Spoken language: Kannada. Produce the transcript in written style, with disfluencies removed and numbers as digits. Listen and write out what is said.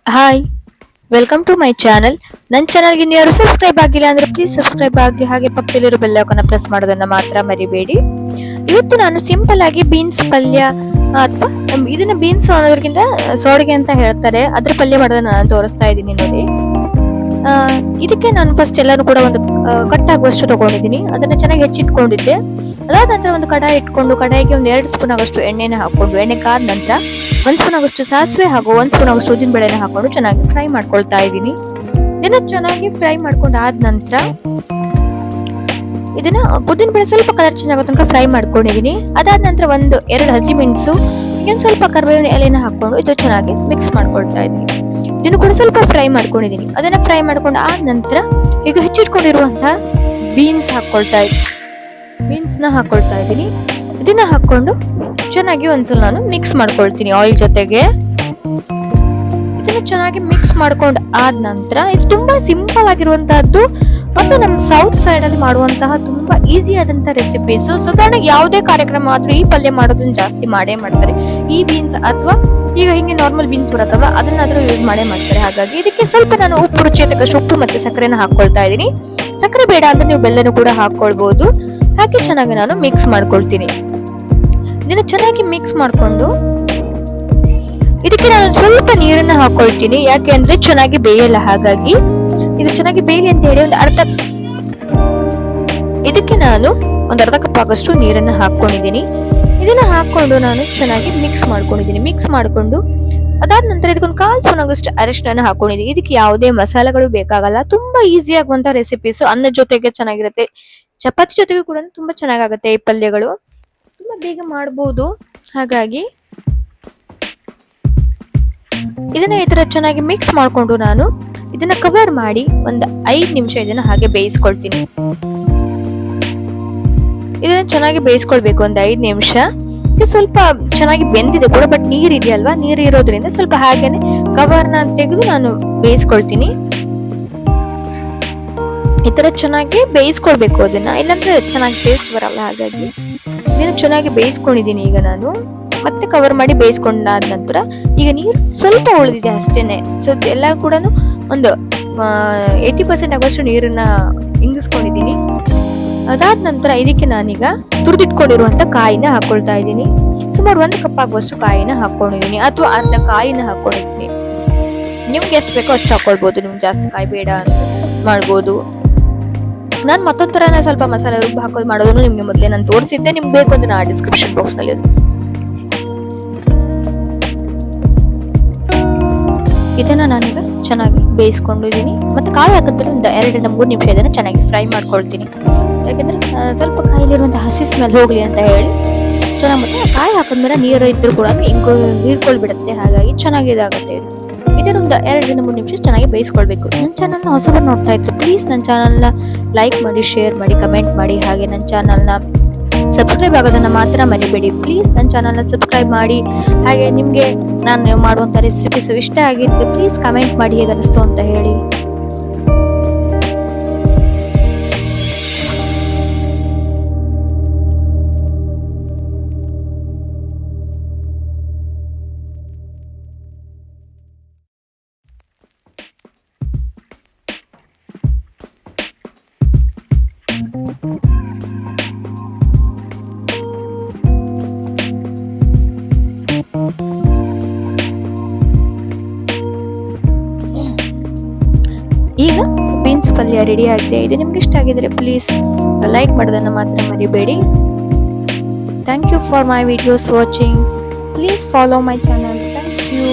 Hi, welcome to my channel. ನನ್ನ ಚಾನಲ್ಗೆ ಇನ್ಯಾರು ಸಬ್ಸ್ಕ್ರೈಬ್ ಆಗಿಲ್ಲ ಅಂದ್ರೆ ಪ್ಲೀಸ್ ಸಬ್ಸ್ಕ್ರೈಬ್ ಆಗಿ, ಹಾಗೆ ಪಕ್ಕದಲ್ಲಿರೋ ಬೆಲ್ ಐಕಾನ್ ಪ್ರೆಸ್ ಮಾಡೋದನ್ನ ಮಾತ್ರ ಮರಿಬೇಡಿ. ಇವತ್ತು ನಾನು ಸಿಂಪಲ್ ಆಗಿ ಬೀನ್ಸ್ ಪಲ್ಯ ಅಥವಾ ಇದನ್ನ ಬೀನ್ಸ್ ಅನ್ನೋದಕ್ಕಿಂತ ಸೋಡಿಗೆ ಅಂತ ಹೇಳ್ತಾರೆ, ಅದ್ರ ಪಲ್ಯ ಮಾಡೋದನ್ನ ನಾನು ತೋರಿಸ್ತಾ ಇದ್ದೀನಿ ನೋಡಿ. ಇದಕ್ಕೆ ನಾನು ಫಸ್ಟ್ ಎಲ್ಲಾನು ಕೂಡ ಒಂದು ಕಟ್ಟಾಗುವಷ್ಟು ತಗೊಂಡಿದ್ದೀನಿ. ಅದನ್ನ ಚೆನ್ನಾಗಿ ಹೆಚ್ಚಿಟ್ಕೊಂಡಿದ್ದೆ. ಅದಾದ ನಂತರ ಒಂದು ಕಡಾಯಿ ಇಟ್ಕೊಂಡು ಕಡಾಯಿಗೆ ಒಂದು 2 ಸ್ಪೂನ್ ಆಗೋಷ್ಟು ಎಣ್ಣೆನ ಹಾಕೊಂಡು, ಎಣ್ಣೆ ಕಾದ ನಂತರ 1 ಸ್ಪೂನ್ ಆಗೋಷ್ಟು ಸಾಸಿವೆ ಹಾಗೂ 1 ಸ್ಪೂನ್ ಆಗೋಷ್ಟು ಉದ್ದಿನ ಬೇಳೆನ ಹಾಕೊಂಡು ಚೆನ್ನಾಗಿ ಫ್ರೈ ಮಾಡ್ಕೊಳ್ತಾ ಇದ್ದೀನಿ. ಇದನ್ನ ಚೆನ್ನಾಗಿ ಫ್ರೈ ಮಾಡ್ಕೊಂಡು ಆದ ನಂತರ ಇದನ್ನ ಉದ್ದಿನ ಬೇಳೆ ಸ್ವಲ್ಪ ಕಲರ್ ಚೇಂಜ್ ಆಗೋ ತನಕ ಫ್ರೈ ಮಾಡ್ಕೊಂಡಿದ್ದೀನಿ. ಅದಾದ ನಂತರ 2 ಹಸಿಮೆಣಸು, ಇನ್ನೊಂದು ಸ್ವಲ್ಪ ಕರಿಬೇವಿನ ಎಲೆನ ಹಾಕೊಂಡು ಇದು ಚೆನ್ನಾಗಿ ಮಿಕ್ಸ್ ಮಾಡ್ಕೊಳ್ತಾ ಇದ್ದೀನಿ. ಇದನ್ನು ಕೂಡ ಸ್ವಲ್ಪ ಫ್ರೈ ಮಾಡ್ಕೊಂಡಿದ್ದೀನಿ. ಅದನ್ನ ಫ್ರೈ ಮಾಡ್ಕೊಂಡು ಆದ ನಂತರ ಈಗ ಹೆಚ್ಚಿಟ್ಕೊಂಡಿರುವಂತಹ ಬೀನ್ಸ್ ನ ಹಾಕೊಳ್ತಾ ಇದ್ದೀನಿ. ಇದನ್ನ ಹಾಕೊಂಡು ಚೆನ್ನಾಗಿ ಒಂದ್ಸಲ ನಾನು ಮಿಕ್ಸ್ ಮಾಡ್ಕೊಳ್ತೀನಿ ಆಯಿಲ್ ಜೊತೆಗೆ. ಇದನ್ನ ಚೆನ್ನಾಗಿ ಮಿಕ್ಸ್ ಮಾಡ್ಕೊಂಡು ಆದ ನಂತರ ಇದು ತುಂಬಾ ಸಿಂಪಲ್ ಆಗಿರುವಂತಹದ್ದು ಮತ್ತು ನಮ್ಮ ಸೌತ್ ಸೈಡ್ ಅಲ್ಲಿ ಮಾಡುವಂತಹ ತುಂಬಾ ಈಸಿ ಆದಂತಹ ರೆಸಿಪೀಸ್. ಸಾಧಾರಣ ಯಾವುದೇ ಕಾರ್ಯಕ್ರಮ ಆದ್ರೂ ಈ ಪಲ್ಯ ಮಾಡೋದನ್ನ ಜಾಸ್ತಿ ಮಾಡೇ ಮಾಡ್ತಾರೆ. ಈ ಬೀನ್ಸ್ ಅಥವಾ ಈಗ ಹಿಂಗೆ ನಾರ್ಮಲ್ ಬೀನ್ಸ್ ಬರುತ್ತಲ್ವ, ಅದನ್ನಾದ್ರೂ ಯೂಸ್ ಮಾಡೇ ಮಾಡ್ತಾರೆ. ಹಾಗಾಗಿ ಇದಕ್ಕೆ ಸ್ವಲ್ಪ ನಾನು ಉಪ್ಪು, ರುಚಿಗೆ ತಕ್ಕಷ್ಟು ಉಪ್ಪು ಮತ್ತೆ ಸಕ್ಕರೆನ ಹಾಕೊಳ್ತಾ ಇದ್ದೀನಿ. ಸಕ್ಕರೆ ಬೇಡ ಅಂದ್ರೆ ನೀವು ಬೆಲ್ಲನೂ ಕೂಡ ಹಾಕೊಳ್ಬಹುದು. ಹಾಗೆ ಚೆನ್ನಾಗಿ ನಾನು ಮಿಕ್ಸ್ ಮಾಡ್ಕೊಳ್ತೀನಿ. ಇದನ್ನ ಚೆನ್ನಾಗಿ ಮಿಕ್ಸ್ ಮಾಡ್ಕೊಂಡು ಇದಕ್ಕೆ ನಾನು ಸ್ವಲ್ಪ ನೀರನ್ನ ಹಾಕೊಳ್ತೀನಿ. ಯಾಕೆ ಅಂದ್ರೆ ಚೆನ್ನಾಗಿ ಬೇಯಲ್ಲ, ಹಾಗಾಗಿ ಇದು ಚೆನ್ನಾಗಿ ಬೇಯಲಿ ಅಂತ ಹೇಳಿ ಇದಕ್ಕೆ ನಾನು ಒಂದು ಅರ್ಧ ಕಪ್ ಆಗಷ್ಟು ನೀರನ್ನ ಹಾಕೊಂಡಿದ್ದೀನಿ. ಇದನ್ನ ಹಾಕೊಂಡು ನಾನು ಚೆನ್ನಾಗಿ ಮಿಕ್ಸ್ ಮಾಡ್ಕೊಂಡಿದ್ದೀನಿ. ಮಿಕ್ಸ್ ಮಾಡ್ಕೊಂಡು ಅದಾದ ನಂತರ ಇದಕ್ಕೊಂದು 1/4 ಸ್ಪೂನ್ ಆಗೋಷ್ಟು ಅರಿಶಿನ ಹಾಕೊಂಡಿದ್ದೀನಿ. ಇದಕ್ಕೆ ಯಾವುದೇ ಮಸಾಲೆಗಳು ಬೇಕಾಗಲ್ಲ, ತುಂಬಾ ಈಸಿ ಆಗುವಂತ ರೆಸಿಪೀಸ್. ಅನ್ನ ಜೊತೆಗೆ ಚೆನ್ನಾಗಿರುತ್ತೆ, ಚಪಾತಿ ಜೊತೆಗೆ ಕೂಡ ತುಂಬಾ ಚೆನ್ನಾಗಾಗುತ್ತೆ. ಈ ಪಲ್ಯಗಳು ತುಂಬಾ ಬೇಗ ಮಾಡಬಹುದು. ಹಾಗಾಗಿ ಇದನ್ನ ಈ ತರ ಚೆನ್ನಾಗಿ ಮಿಕ್ಸ್ ಮಾಡ್ಕೊಂಡು ನಾನು ಇದನ್ನ ಕವರ್ ಮಾಡಿ ಒಂದು 5 ನಿಮಿಷ ಇದನ್ನ ಹಾಗೆ ಬೇಯಿಸ್ಕೊಳ್ತೀನಿ. ಇದನ್ನ ಚೆನ್ನಾಗಿ ಬೇಯಿಸ್ಕೊಳ್ಬೇಕು ಒಂದು 5 ನಿಮಿಷ. ಇದು ಸ್ವಲ್ಪ ಚೆನ್ನಾಗಿ ಬೆಂದಿದೆ ಕೂಡ, ಬಟ್ ನೀರ್ ಇದೆಯಲ್ವಾ, ನೀರ್ ಇರೋದ್ರಿಂದ ಸ್ವಲ್ಪ ಹಾಗೇನೆ ಕವರ್ನ ತೆಗೆದು ನಾನು ಬೇಯಿಸ್ಕೊಳ್ತೀನಿ. ಈ ತರ ಚೆನ್ನಾಗಿ ಬೇಯಿಸ್ಕೊಳ್ಬೇಕು ಅದನ್ನ, ಇಲ್ಲಾಂದ್ರೆ ಚೆನ್ನಾಗಿ ಟೇಸ್ಟ್ ಬರಲ್ಲ. ಹಾಗಾಗಿ ಇದನ್ನ ಚೆನ್ನಾಗಿ ಬೇಯಿಸ್ಕೊಂಡಿದ್ದೀನಿ. ಈಗ ನಾನು ಮತ್ತೆ ಕವರ್ ಮಾಡಿ ಬೇಯಿಸ್ಕೊಂಡಾದ ನಂತರ ಈಗ ನೀರು ಸ್ವಲ್ಪ ಉಳಿದಿದೆ ಅಷ್ಟೇನೆ. ಸೊ ಎಲ್ಲ ಕೂಡ ಒಂದು 80% ಆಗುವಷ್ಟು ನೀರನ್ನ ಇಂಗಿಸ್ಕೊಂಡಿದ್ದೀನಿ. ಅದಾದ ನಂತರ ಇದಕ್ಕೆ ನಾನೀಗ ತುರಿದಿಟ್ಕೊಂಡಿರುವಂತ ಕಾಯಿನ ಹಾಕೊಳ್ತಾ ಇದ್ದೀನಿ. ಸುಮಾರು 1 ಕಪ್ ಆಗುವಷ್ಟು ಕಾಯಿನ ಹಾಕೊಂಡಿದ್ದೀನಿ, ಅಥವಾ ಅರ್ಧ ಕಾಯಿನ ಹಾಕೊಂಡಿದ್ದೀನಿ. ನಿಮ್ಗೆ ಎಷ್ಟು ಬೇಕೋ ಅಷ್ಟು ಹಾಕೊಳ್ಬಹುದು. ನಿಮ್ಗೆ ಜಾಸ್ತಿ ಕಾಯಿ ಬೇಡ ಅಂತ ಮಾಡ್ಬೋದು. ನಾನು ಮತ್ತೊಂದು ತರನ ಸ್ವಲ್ಪ ಮಸಾಲೆ ರುಬ್ಬ ಹಾಕೋದು ಮಾಡೋದನ್ನು ನಿಮ್ಗೆ ಮೊದಲೇ ನಾನು ತೋರಿಸಿದ್ದೆ. ನಿಮ್ಗೆ ಬೇಕು ಅಂದ್ರೆ ನಾನು ಡಿಸ್ಕ್ರಿಪ್ಷನ್ ಬಾಕ್ಸ್ ನಲ್ಲಿ ಇದನ್ನ ನಾನೀಗ ಚೆನ್ನಾಗಿ ಬೇಯಿಸ್ಕೊಂಡಿದ್ದೀನಿ. ಮತ್ತೆ ಕಾಯಿ ಹಾಕಿದ್ರೆ ಒಂದು 2 3 ನಿಮಿಷ ಇದನ್ನ ಚೆನ್ನಾಗಿ ಫ್ರೈ ಮಾಡ್ಕೊಳ್ತೀನಿ. ಯಾಕಂದ್ರೆ ಸ್ವಲ್ಪ ಕಾಯಿಲಿರುವಂತ ಹಸಿ ಸ್ಮೆಲ್ ಹೋಗ್ಲಿ ಅಂತ ಹೇಳಿ ಚೆನ್ನಾಗಿ. ಮತ್ತೆ ಕಾಯಿ ಹಾಕಿದ್ಮೇಲೆ ನೀರು ಇದ್ರೂ ಕೂಡ ಹೀರ್ಕೊಳ್ಬಿಡುತ್ತೆ, ಹಾಗಾಗಿ ಚೆನ್ನಾಗಿ ಇದಾಗುತ್ತೆ. ಇದನ್ನ ಒಂದು 2 3 ನಿಮಿಷ ಚೆನ್ನಾಗಿ ಬೇಯಿಸ್ಕೊಳ್ಬೇಕು. ನನ್ನ ಚಾನಲ್ನ ಹೊಸಬರು ನೋಡ್ತಾ ಇದ್ರು ಪ್ಲೀಸ್ ನನ್ನ ಚಾನಲ್ನ ಲೈಕ್ ಮಾಡಿ, ಶೇರ್ ಮಾಡಿ, ಕಮೆಂಟ್ ಮಾಡಿ, ಹಾಗೆ ನನ್ನ ಚಾನಲ್ನ ಸಬ್ಸ್ಕ್ರೈಬ್ ಆಗೋದನ್ನ ಮಾತ್ರ ಮರಿಬೇಡಿ. ಪ್ಲೀಸ್ ನನ್ನ ಚಾನಲ್ನ ಸಬ್ಸ್ಕ್ರೈಬ್ ಮಾಡಿ. ಹಾಗೆ ನಿಮ್ಗೆ ನಾನು ಮಾಡುವಂತ ರೆಸಿಪೀಸ್ ಇಷ್ಟ ಆಗಿದ್ರೆ ಪ್ಲೀಸ್ ಕಮೆಂಟ್ ಮಾಡಿ ಹೇಗೆ ಅನಿಸ್ತು ಅಂತ ಹೇಳಿ. ಈಗ ಬೀನ್ಸ್ ಪಲ್ಯ ರೆಡಿ ಆಗಿದೆ. ಇದು ನಿಮ್ಗೆ ಇಷ್ಟ ಆಗಿದ್ರೆ ಪ್ಲೀಸ್ ಲೈಕ್ ಮಾಡೋದನ್ನ ಮಾತ್ರ ಮರಿಬೇಡಿ. Thank you for my videos watching. Please follow my channel. Thank you.